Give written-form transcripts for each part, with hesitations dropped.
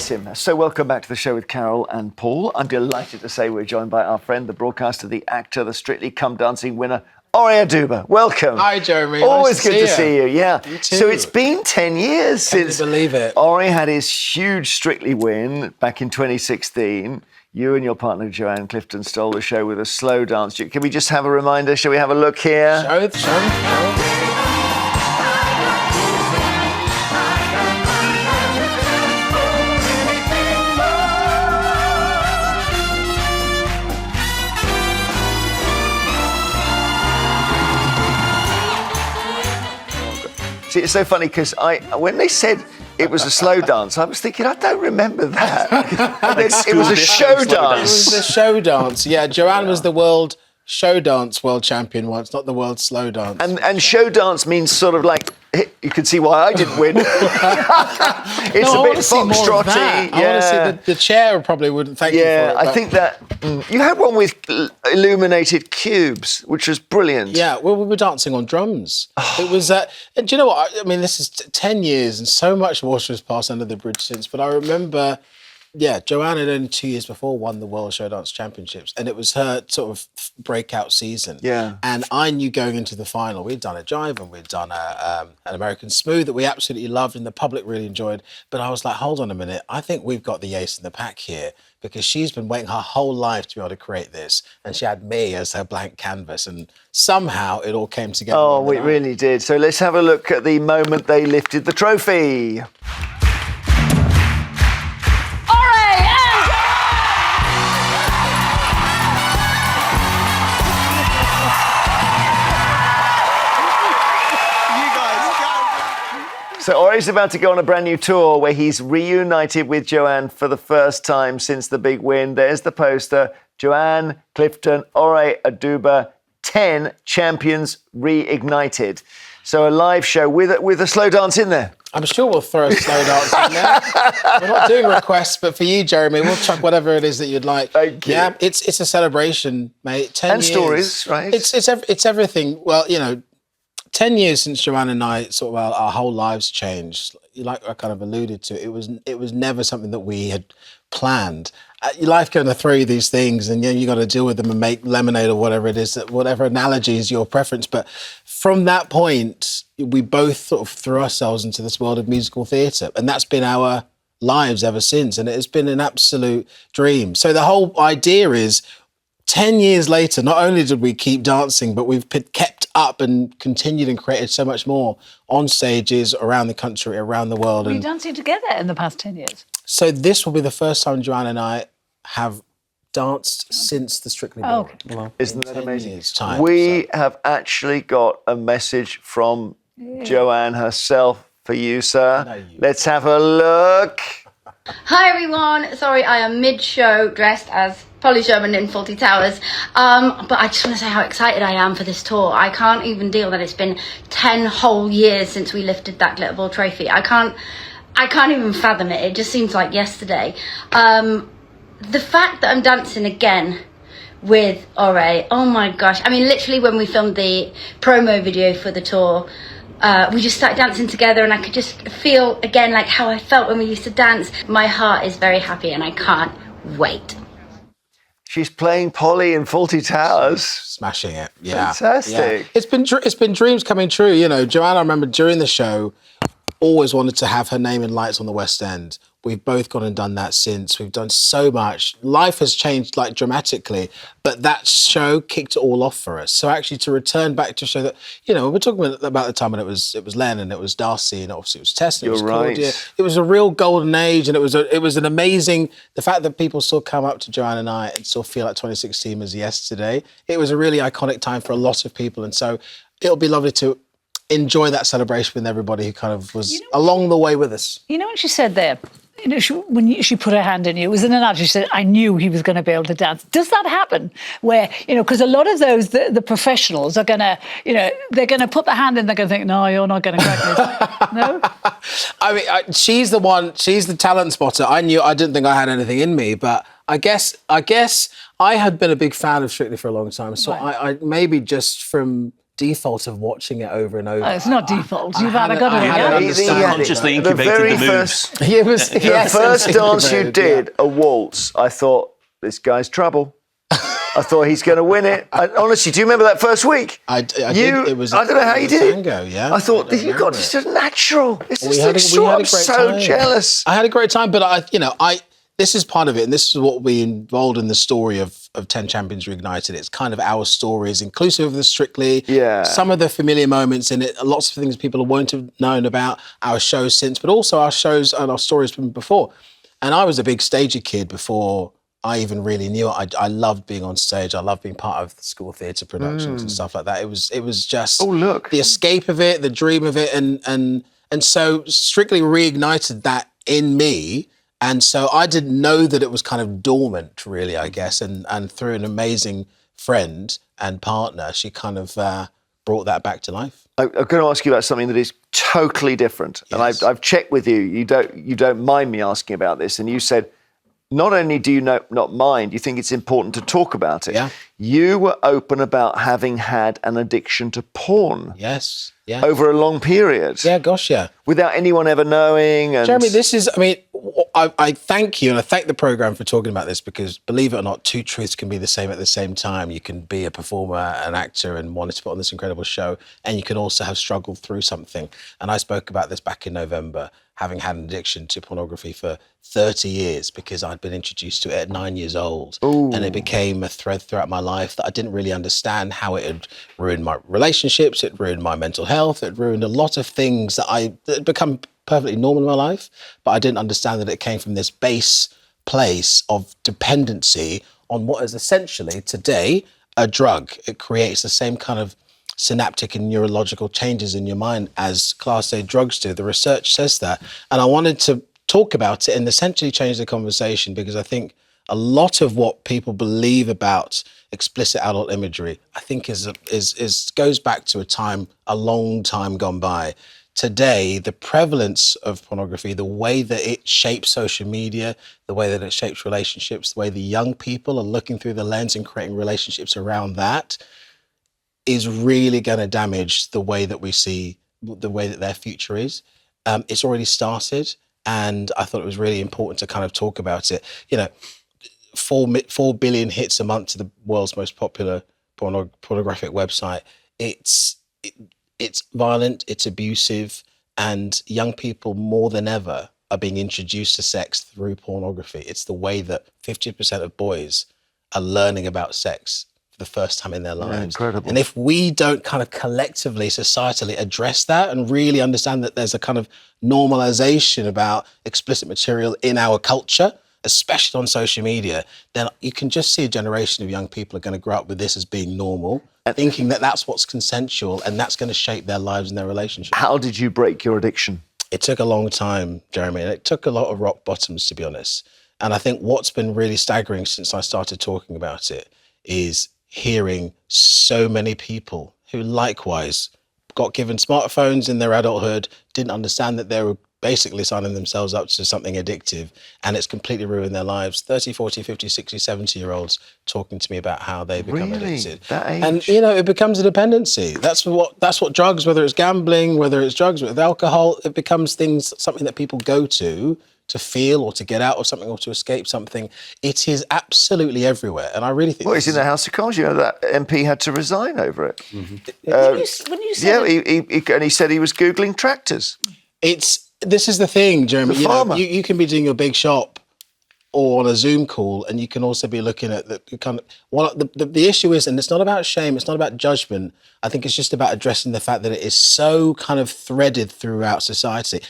Tim. So welcome back to the show with Carol and Paul. I'm delighted to say we're joined by our friend, the broadcaster, the actor, the Strictly Come Dancing winner, Ore Oduba. Welcome. Hi, Jeremy. Always nice good to see you. Yeah. You too. So it's been 10 years since believe it. Ore had his huge Strictly win back in 2016. You and your partner, Joanne Clifton, stole the show with a slow dance. Can we just have a reminder? Shall we have a look here? Show. See, it's so funny because when they said it was a slow dance, I was thinking, I don't remember that. It was a show dance. It was a show dance. Yeah, Joanne was the world champion once, not the world slow dance. And show dance means sort of like, you can see why I didn't win. It's a bit foxtrotty. I want to see the chair probably wouldn't thank you for it. Yeah, I think that you had one with illuminated cubes, which was brilliant. Yeah, well, we were dancing on drums. It was, and do you know what? I mean, this is 10 years and so much water has passed under the bridge since, but I remember... Yeah, Joanne had only 2 years before won the World Show Dance Championships, and it was her sort of breakout season. Yeah. And I knew going into the final, we'd done a jive and we'd done an American Smooth that we absolutely loved and the public really enjoyed. But I was like, hold on a minute, I think we've got the ace in the pack here, because she's been waiting her whole life to be able to create this, and she had me as her blank canvas, and somehow it all came together. Oh, it really did. So let's have a look at the moment they lifted the trophy. So Ore's about to go on a brand new tour where he's reunited with Joanne for the first time since the big win. There's the poster. Joanne Clifton, Ore Oduba, 10 champions reignited. So a live show with a slow dance in there. I'm sure we'll throw a slow dance in there. We're not doing requests, but for you, Jeremy, we'll chuck whatever it is that you'd like. Thank you. Yeah, it's a celebration, mate. 10 and years. Stories, right? It's everything. Well, 10 years since Joanne and I sort of our whole lives changed. Like I kind of alluded to, it was never something that we had planned. Your life going to throw you these things, and you got to deal with them and make lemonade or whatever it is, whatever analogy is your preference. But from that point, we both sort of threw ourselves into this world of musical theatre, and that's been our lives ever since. And it has been an absolute dream. So the whole idea is, 10 years later, not only did we keep dancing, but we've kept up and continued and created so much more on stages around the country, around the world. Were you dancing together in the past 10 years? So this will be the first time Joanne and I have danced since the Strictly Ball. Okay. Well, isn't that amazing? Time, we have actually got a message from Joanne herself for you, sir. Let's have a look. Hi everyone, sorry I am mid-show dressed as Polly Sherman in Fawlty Towers, but I just want to say how excited I am for this tour. I can't even deal that it's been 10 whole years since we lifted that Glitterball Trophy. I can't even fathom it. It just seems like yesterday. The fact that I'm dancing again with Ore, oh my gosh. I mean, literally when we filmed the promo video for the tour, we just started dancing together, and I could just feel again like how I felt when we used to dance. My heart is very happy and I can't wait. She's playing Polly in Fawlty Towers. Smashing it, yeah. Fantastic. Yeah. It's been dreams coming true. Joanne, I remember during the show, always wanted to have her name in lights on the West End. We've both gone and done that since. We've done so much. Life has changed dramatically, but that show kicked it all off for us. So actually to return back to a show that, we're talking about the time when it was Len and it was Darcy and obviously it was Tess and it was Claudia. It was a real golden age, and it was an amazing, the fact that people still come up to Joanne and I and still feel like 2016 was yesterday. It was a really iconic time for a lot of people, and so it'll be lovely to enjoy that celebration with everybody who kind of was along the way with us. When she said there, when she put her hand in you, it was an analogy. She said, I knew he was going to be able to dance. Does that happen? Where, because a lot of those, the professionals are going to, they're going to put the hand in, they're going to think, no, you're not going to crack this. No? I mean, she's the talent spotter. I didn't think I had anything in me, but I guess I had been a big fan of Strictly for a long time. So I maybe just from default of watching it over and over. Oh, it's not default. You've had either got I to had an be understanding. Consciously The incubated very the moves. first, It was, the yes, first it was dance you incubated, did, a waltz, I thought, this guy's trouble. I thought he's going to win it. Honestly, do you remember that first week? I did. It was. I don't know how you did it. Tango, yeah. I thought don't you got remember just it. a natural. It's We just had a I'm great so time. jealous. I had a great time, but this is part of it, and this is what we involved in the story of 10 Champions Reignited. It's kind of our stories, inclusive of the Strictly. Yeah. Some of the familiar moments in it, lots of things people won't have known about our shows since, but also our shows and our stories from before. And I was a big stager kid before I even really knew it. I loved being on stage. I loved being part of the school theatre productions and stuff like that. It was just the escape of it, the dream of it, and so Strictly reignited that in me. And so I didn't know that it was kind of dormant, really, I guess. And through an amazing friend and partner, she kind of brought that back to life. I'm going to ask you about something that is totally different. Yes. And I've checked with you. You don't mind me asking about this. And you said, not only do you not mind, you think it's important to talk about it. Yeah. You were open about having had an addiction to porn. Yes. Yeah. Over a long period. Yeah, gosh, yeah. Without anyone ever knowing. And Jeremy, I thank you and I thank the programme for talking about this because, believe it or not, two truths can be the same at the same time. You can be a performer, an actor and wanted to put on this incredible show, and you can also have struggled through something. And I spoke about this back in November, having had an addiction to pornography for 30 years because I'd been introduced to it at 9 years old. Ooh. And it became a thread throughout my life that I didn't really understand how it had ruined my relationships, it ruined my mental health, it ruined a lot of things that had become perfectly normal in my life, but I didn't understand that it came from this base place of dependency on what is essentially today a drug. It creates the same kind of synaptic and neurological changes in your mind as Class A drugs do. The research says that. And I wanted to talk about it and essentially change the conversation because I think a lot of what people believe about explicit adult imagery, I think is goes back to a long time gone by. Today, the prevalence of pornography, the way that it shapes social media, the way that it shapes relationships, the way the young people are looking through the lens and creating relationships around that is really going to damage the way that we see the way that their future is. It's already started, and I thought it was really important to kind of talk about it. 4 billion hits a month to the world's most popular pornographic website. It's violent, it's abusive, and young people more than ever are being introduced to sex through pornography. It's the way that 50% of boys are learning about sex for the first time in their lives. Incredible. And if we don't kind of collectively, societally address that and really understand that there's a kind of normalization about explicit material in our culture, especially on social media, then you can just see a generation of young people are going to grow up with this as being normal, thinking that that's what's consensual and that's going to shape their lives and their relationships. How did you break your addiction? It took a long time, Jeremy, and it took a lot of rock bottoms, to be honest. And I think what's been really staggering since I started talking about it is hearing so many people who likewise got given smartphones in their adulthood, didn't understand that they were basically signing themselves up to something addictive, and it's completely ruined their lives. 30, 40, 50, 60, 70-year-olds talking to me about how they become addicted. That age? And, it becomes a dependency. That's what drugs, whether it's gambling, whether it's drugs with alcohol, it becomes something that people go to feel or to get out of something or to escape something. It is absolutely everywhere. And I really think... Well, he's in the House of Commons. That MP had to resign over it. When you said he said he was Googling tractors. This is the thing, Jeremy. The farmer. You can be doing your big shop or on a Zoom call, and you can also be looking at the kind of the issue is, and it's not about shame, it's not about judgment. I think it's just about addressing the fact that it is so kind of threaded throughout society,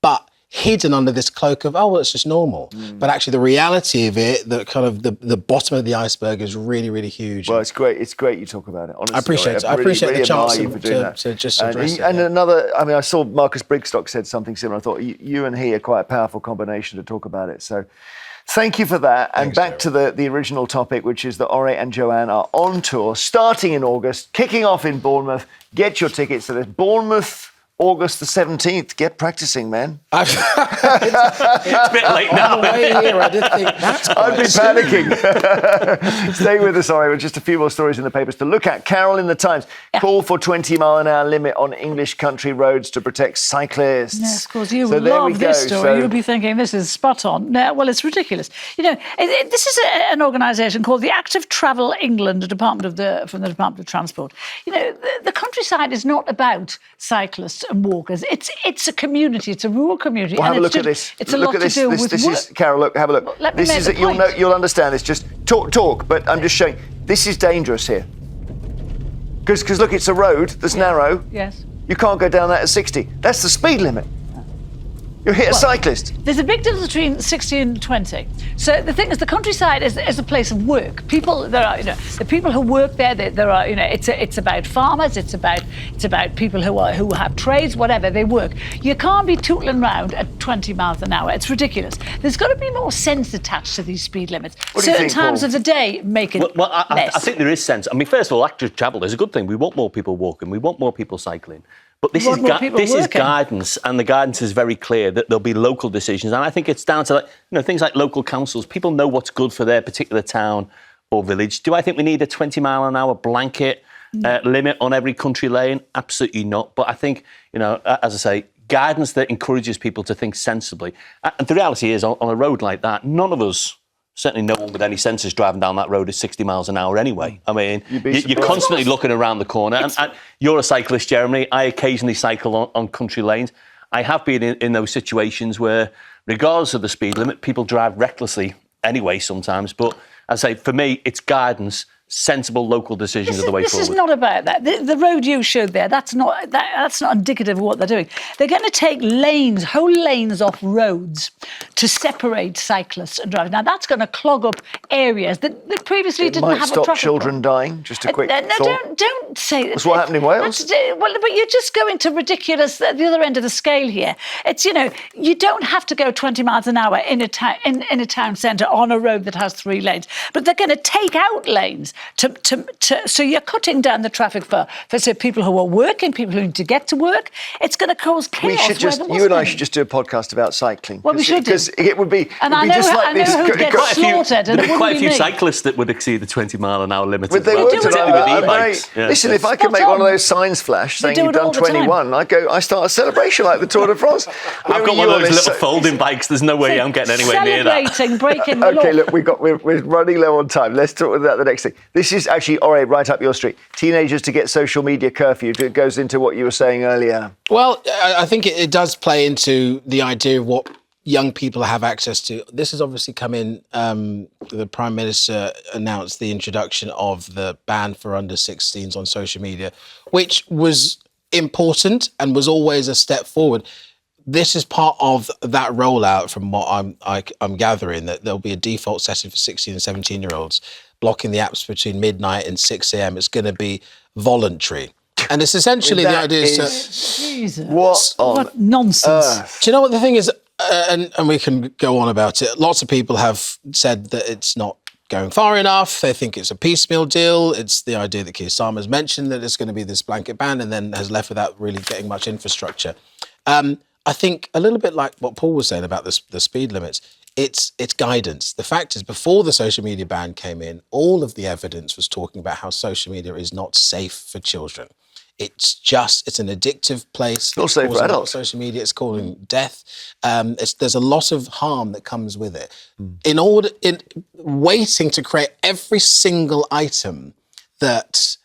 but hidden under this cloak of, it's just normal. But actually the reality of it, the kind of the bottom of the iceberg is really, really huge. Well, it's great. It's great you talk about it. Honestly, I appreciate the chance to just address it. And another, I saw Marcus Brigstock said something similar. I thought you and he are quite a powerful combination to talk about it. So thank you for that. And back to the original topic, which is that Ore and Joanne are on tour, starting in August, kicking off in Bournemouth. Get your tickets to this. Bournemouth August the 17th. Get practicing, man. It's a bit late now. On the way here, I did think that's I'd be quite panicking. Stay with us, Ore, with just a few more stories in the papers to look at. Carol in the Times. Call for 20-mile-an-hour limit on English country roads to protect cyclists. Yes, of course, you So would there love we this go. story. So- You'll be thinking this is spot on. No, well, it's ridiculous. You know, this is an organisation called the Active Travel England, from the Department of Transport. You know, the countryside is not about cyclists and walkers. It's a community. It's a rural community. Well, have and a look at this. It's a Look lot at this. to do This with is work. Carol. Look, have a look. Well, let me This make is the you'll point. you'll understand this. Just talk. But I'm just showing. This is dangerous here. Because look, it's a road that's narrow. Yes. You can't go down that at 60. That's the speed limit. You'll hit a cyclist. There's a big difference between 60 and 20. So the thing is, the countryside is a place of work. People, there are, the people who work there. There are, it's about farmers. It's about people who have trades, whatever. They work. You can't be tootling around at 20 miles an hour. It's ridiculous. There's got to be more sense attached to these speed limits. What do you Certain think, times Paul? of the day make it Well, I less. think there is sense. I mean, first of all, active travel is a good thing. We want more people walking. We want more people cycling. But this We want more people is working. guidance, and the guidance is very clear that there'll be local decisions. And I think it's down to things like local councils. People know what's good for their particular town or village. Do I think we need a 20-mile-an-hour blanket limit on every country lane? Absolutely not. But I think, as I say, guidance that encourages people to think sensibly. And the reality is, on a road like that, none of us. Certainly no one with any sense is driving down that road at 60 miles an hour anyway. I mean, you're surprised. constantly looking around the corner. And you're a cyclist, Jeremy. I occasionally cycle on country lanes. I have been in those situations where, regardless of the speed limit, people drive recklessly anyway sometimes. But as I say, for me, it's guidance. Sensible local decisions are the way This forward. is not about that. The road you showed there, that's not indicative of what they're doing. They're going to take whole lanes off roads to separate cyclists and drivers. Now, that's going to clog up areas that previously It didn't might have a stop traffic children problem. dying. Just a quick No, thought. don't say that. That's what happened in Wales. Well, but you're just going to ridiculous at the other end of the scale here. It's, you don't have to go 20 miles an hour in a town centre on a road that has 3 lanes. But they're going to take out lanes so you're cutting down the traffic for say, people who are working, people who need to get to work. It's going to cause chaos. You and I should just do a podcast about cycling. Well, we should do. Because it would be. And it would I be know just like I know this. who gets slaughtered, and There'd it be quite wouldn't a be few me. cyclists that would exceed the 20-mile-an-hour limit. But they as well. would. Particularly with e-bikes. Yeah. Listen, if I could Spot make one of on. those signs flash saying do you've it all done the time. 21, I start a celebration like the Tour de France. Where I've were got you one of on those this? little folding bikes. There's no way I'm getting anywhere near that. Celebrating breaking the law. Okay, look, we're running low on time. Let's talk about the next thing. This is actually, Ore, right up your street. Teenagers to get social media curfew. It goes into what you were saying earlier. Well, I think it does play into the idea of what young people have access to. This has obviously come in, the Prime Minister announced the introduction of the ban for under 16s on social media, which was important and was always a step forward. This is part of that rollout from what I'm gathering, that there'll be a default setting for 16 and 17-year-olds, blocking the apps between midnight and 6 a.m. It's going to be voluntary. And it's essentially the idea is to... Jesus. What nonsense. Do you know what the thing is? And we can go on about it. Lots of people have said that it's not going far enough. They think it's a piecemeal deal. It's the idea that Keir Starmer's mentioned that it's going to be this blanket ban and then has left without really getting much infrastructure. I think a little bit like what Paul was saying about the speed limits, it's guidance. The fact is, before the social media ban came in, all of the evidence was talking about how social media is not safe for children. It's an addictive place. Not safe for adults. Social media, it's causing death. There's a lot of harm that comes with it. Waiting to create every single item that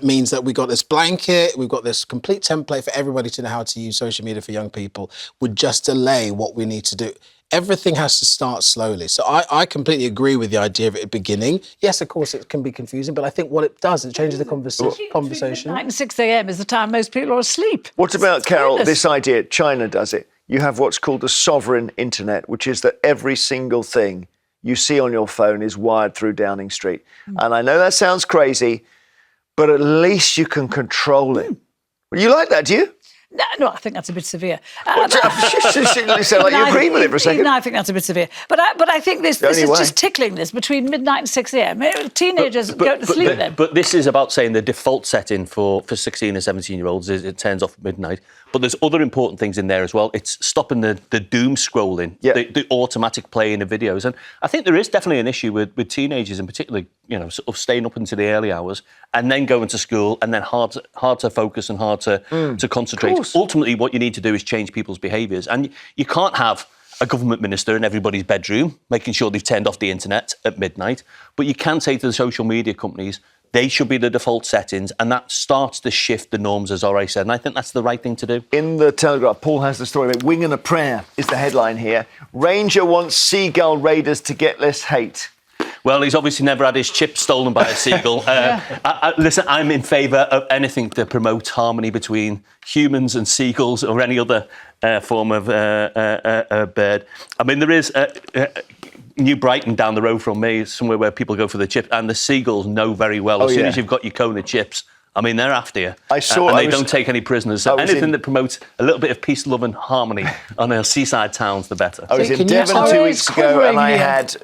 means that we've got this blanket, we've got this complete template for everybody to know how to use social media for young people, would just delay what we need to do. Everything has to start slowly. So I completely agree with the idea of it beginning. Yes, of course, it can be confusing, but I think what it does, it changes the conversation. Midnight and 6 a.m. is the time most people are asleep. What about, Carol, pointless. this idea? China does it. You have what's called the sovereign internet, which is that every single thing you see on your phone is wired through Downing Street. And I know that sounds crazy, but at least you can control it. You like that, do you? No, I think that's a bit severe. You sound like you agree with it for a second. No, I think that's a bit severe. But I think this only is way. just tickling this between midnight and 6 a.m. Teenagers go to sleep then. But this is about saying the default setting for 16 and 17-year-olds is it turns off at midnight. But there's other important things in there as well. It's stopping the doom scrolling, the automatic playing of videos. And I think there is definitely an issue with teenagers in particular, sort of staying up into the early hours and then going to school and then hard to focus and hard to concentrate. Ultimately, what you need to do is change people's behaviours. And you can't have a government minister in everybody's bedroom making sure they've turned off the internet at midnight. But you can say to the social media companies, they should be the default settings, and that starts to shift the norms, as Ore said, and I think that's the right thing to do. In the Telegraph, Paul has the story about Wing and a Prayer is the headline here. Ranger wants Seagull Raiders to get less hate. Well, he's obviously never had his chip stolen by a seagull. Listen, I'm in favour of anything to promote harmony between humans and seagulls or any other form of bird. I mean, there is New Brighton down the road from me, somewhere where people go for the chips, and the seagulls know very well. As soon as you've got your cone of chips, I mean, they're after you. And they don't take any prisoners. So anything that promotes a little bit of peace, love and harmony on our seaside towns, the better. I was in Devon 2 weeks ago, and I had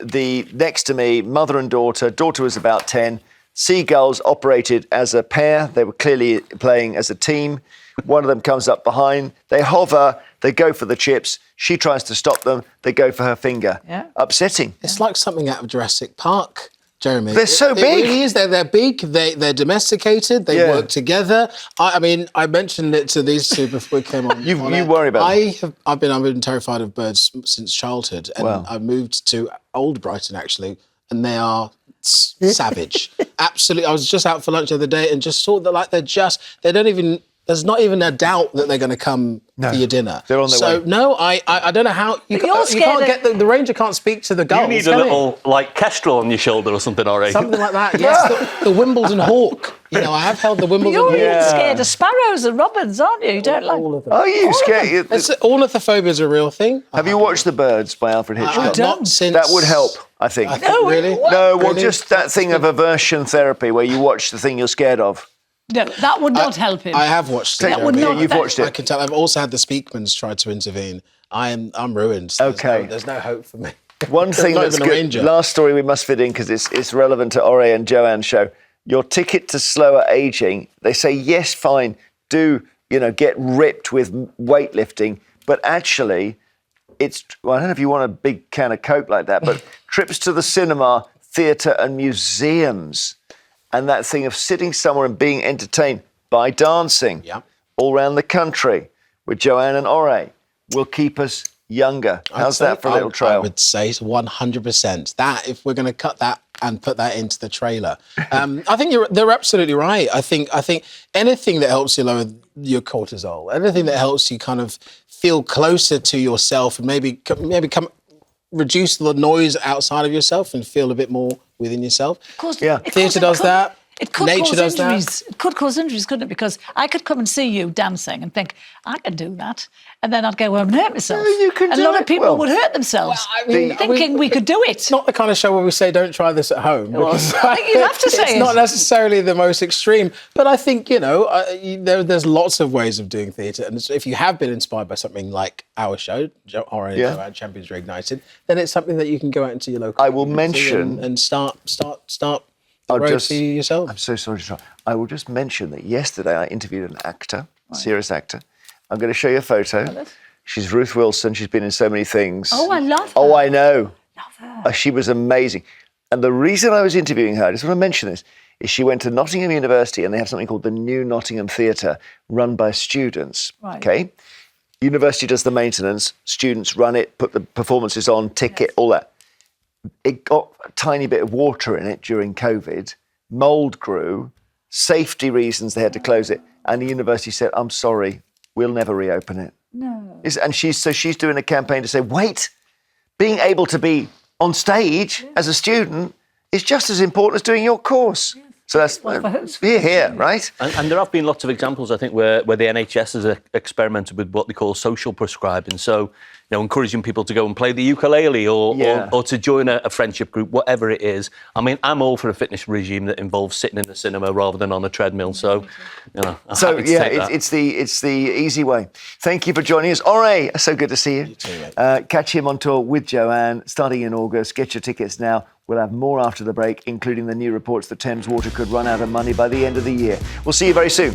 next to me, mother and daughter. Daughter was about 10. Seagulls operated as a pair. They were clearly playing as a team. One of them comes up behind. They hover. They go for the chips. She tries to stop them. They go for her finger. Yeah. Upsetting. It's like something out of Jurassic Park, Jeremy. They're so big. It really is. They're big. They're domesticated. They work together. I mean, I mentioned it to these two before we came on. You worry about them. I've been terrified of birds since childhood, and I moved to Old Brighton actually, and they are savage. Absolutely. I was just out for lunch the other day and just saw that there's not even a doubt that they're going to come for your dinner. They're on their way. No, I don't know how you can't get the ranger can't speak to the gulls. You need a little kestrel on your shoulder or something, Ore. Something like that. Yes, the Wimbledon hawk. I have held the Wimbledon hawk. You're scared of sparrows and robins, aren't you? You don't like all of them. Are you scared? Ornithophobia is a real thing. Have you watched The Birds by Alfred Hitchcock? Not since. That would help, I think. Really? No, well, just that thing of aversion therapy where you watch the thing you're scared of. No, that would not help him. I have watched it. You've watched it. I can tell. I've also had the Speakmans try to intervene. I'm ruined. There's no hope for me. One thing that's good. Last story we must fit in because it's relevant to Ore and Joanne's show. Your ticket to slower aging. They say yes, fine. Do get ripped with weightlifting, but actually, I don't know if you want a big can of Coke like that, but trips to the cinema, theatre, and museums. And that thing of sitting somewhere and being entertained by dancing all around the country with Joanne and Ore will keep us younger. How's that for a little trail? I would say 100%. That, if we're going to cut that and put that into the trailer. I think they're absolutely right. I think anything that helps you lower your cortisol, anything that helps you kind of feel closer to yourself and maybe reduce the noise outside of yourself and feel a bit more within yourself. Of course, theatre does that. Nature does that. It could cause injuries, couldn't it? Because I could come and see you dancing and think, I can do that. And then I'd go home and hurt myself. No, you can a do lot it. of people would hurt themselves thinking we could do it. It's not the kind of show where we say, don't try this at home. Because I think you have to say it's not necessarily the most extreme. But I think, there's lots of ways of doing theatre. And if you have been inspired by something like our show, Ore Oduba, Champions Reignited, then it's something that you can go out into your local mention and start road for yourself. I'm so sorry to interrupt. I will just mention that yesterday I interviewed an actor, serious actor. I'm going to show you a photo. She's Ruth Wilson. She's been in so many things. Oh, I love her. Oh, I know. Love her. She was amazing. And the reason I was interviewing her, I just want to mention this, is she went to Nottingham University and they have something called the New Nottingham Theatre run by students. Right. Okay? University does the maintenance, students run it, put the performances on, ticket, all that. It got a tiny bit of water in it during COVID. Mould grew. Safety reasons, they had to close it. And the university said, I'm sorry, we'll never reopen it. No. And she's doing a campaign to say, wait, being able to be on stage as a student is just as important as doing your course. So that's here, right? And there have been lots of examples, I think, where the NHS has experimented with what they call social prescribing. So, encouraging people to go and play the ukulele or to join a friendship group, whatever it is. I mean, I'm all for a fitness regime that involves sitting in the cinema rather than on a treadmill. So, it's the easy way. Thank you for joining us. Ore, so good to see you. You too, mate. Catch him on tour with Joanne starting in August. Get your tickets now. We'll have more after the break, including the new reports that Thames Water could run out of money by the end of the year. We'll see you very soon.